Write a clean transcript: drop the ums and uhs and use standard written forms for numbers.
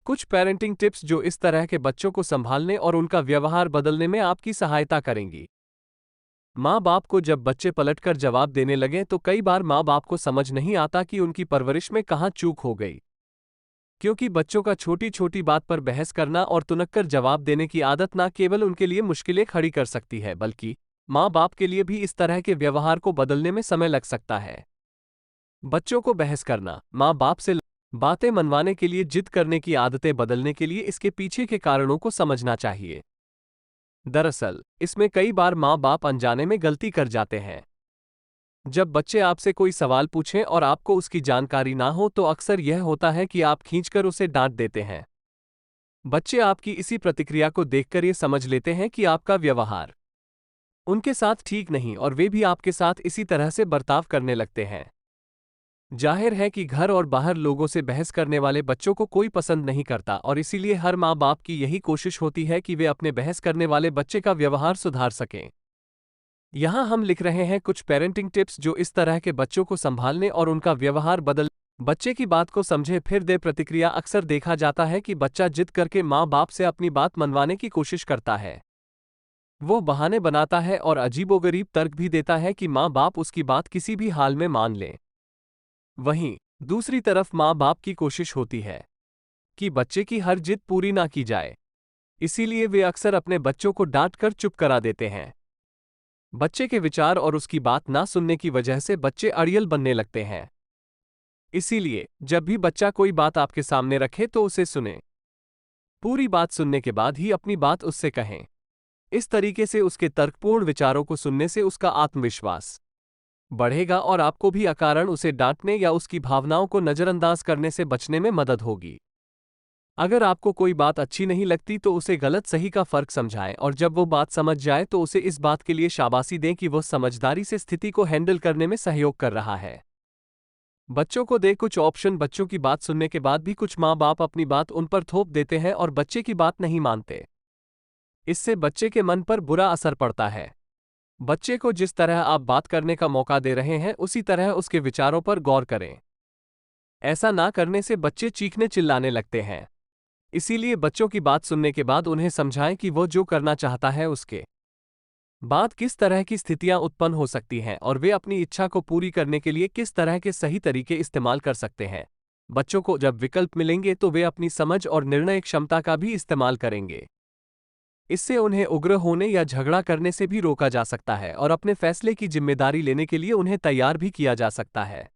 कुछ parenting tips जो इस तरह के बच्चों को संभालने और उनका व्यवहार बदलने में आपकी सहायता करेंगी। माँ बाप को जब बच्चे पलटकर जवाब देने लगें तो कई बार माँ बाप को समझ नहीं आता कि उनकी परवरिश में कहाँ चूक हो गई, क्योंकि बच्चों का छोटी छोटी बात पर बहस करना और तुनक्कर जवाब देने की आदत न केवल उनके लिए मुश्किलें खड़ी कर सकती है, बल्कि माँ बाप के लिए भी इस तरह के व्यवहार को बदलने में समय लग सकता है। बच्चों को बहस करना, माँ बाप से बातें मनवाने के लिए जिद करने की आदतें बदलने के लिए इसके पीछे के कारणों को समझना चाहिए। दरअसल इसमें कई बार माँ बाप अनजाने में गलती कर जाते हैं। जब बच्चे आपसे कोई सवाल पूछें और आपको उसकी जानकारी ना हो तो अक्सर यह होता है कि आप खींचकर उसे डांट देते हैं। बच्चे आपकी इसी प्रतिक्रिया को देखकर ये समझ लेते हैं कि आपका व्यवहार उनके साथ ठीक नहीं और वे भी आपके साथ इसी तरह से बर्ताव करने लगते हैं। जाहिर है कि घर और बाहर लोगों से बहस करने वाले बच्चों को कोई पसंद नहीं करता और इसीलिए हर माँ बाप की यही कोशिश होती है कि वे अपने बहस करने वाले बच्चे का व्यवहार सुधार सकें। यहाँ हम लिख रहे हैं कुछ पेरेंटिंग टिप्स जो इस तरह के बच्चों को संभालने और उनका व्यवहार बदल बच्चे की बात को समझे फिर दे प्रतिक्रिया। अक्सर देखा जाता है कि बच्चा जिद करके माँ बाप से अपनी बात मनवाने की कोशिश करता है। वो बहाने बनाता है और अजीबोगरीब तर्क भी देता है कि माँ बाप उसकी बात किसी भी हाल में मान लें। वहीं दूसरी तरफ माँ बाप की कोशिश होती है कि बच्चे की हर जिद पूरी ना की जाए, इसीलिए वे अक्सर अपने बच्चों को डांट कर चुप करा देते हैं। बच्चे के विचार और उसकी बात ना सुनने की वजह से बच्चे अड़ियल बनने लगते हैं। इसीलिए जब भी बच्चा कोई बात आपके सामने रखे तो उसे सुने। पूरी बात सुनने के बाद ही अपनी बात उससे कहें। इस तरीके से उसके तर्कपूर्ण विचारों को सुनने से उसका आत्मविश्वास बढ़ेगा और आपको भी अकारण उसे डांटने या उसकी भावनाओं को नजरअंदाज करने से बचने में मदद होगी। अगर आपको कोई बात अच्छी नहीं लगती तो उसे गलत सही का फर्क समझाएं और जब वो बात समझ जाए तो उसे इस बात के लिए शाबाशी दें कि वह समझदारी से स्थिति को हैंडल करने में सहयोग कर रहा है। बच्चों को दे कुछ ऑप्शन। बच्चों की बात सुनने के बाद भी कुछ माँ बाप अपनी बात उन पर थोप देते हैं और बच्चे की बात नहीं मानते। इससे बच्चे के मन पर बुरा असर पड़ता है। बच्चे को जिस तरह आप बात करने का मौका दे रहे हैं उसी तरह उसके विचारों पर गौर करें। ऐसा ना करने से बच्चे चीखने चिल्लाने लगते हैं। इसीलिए बच्चों की बात सुनने के बाद उन्हें समझाएं कि वो जो करना चाहता है उसके बाद किस तरह की स्थितियां उत्पन्न हो सकती हैं और वे अपनी इच्छा को पूरी करने के लिए किस तरह के सही तरीके इस्तेमाल कर सकते हैं। बच्चों को जब विकल्प मिलेंगे तो वे अपनी समझ और निर्णय क्षमता का भी इस्तेमाल करेंगे। इससे उन्हें उग्र होने या झगड़ा करने से भी रोका जा सकता है और अपने फैसले की जिम्मेदारी लेने के लिए उन्हें तैयार भी किया जा सकता है।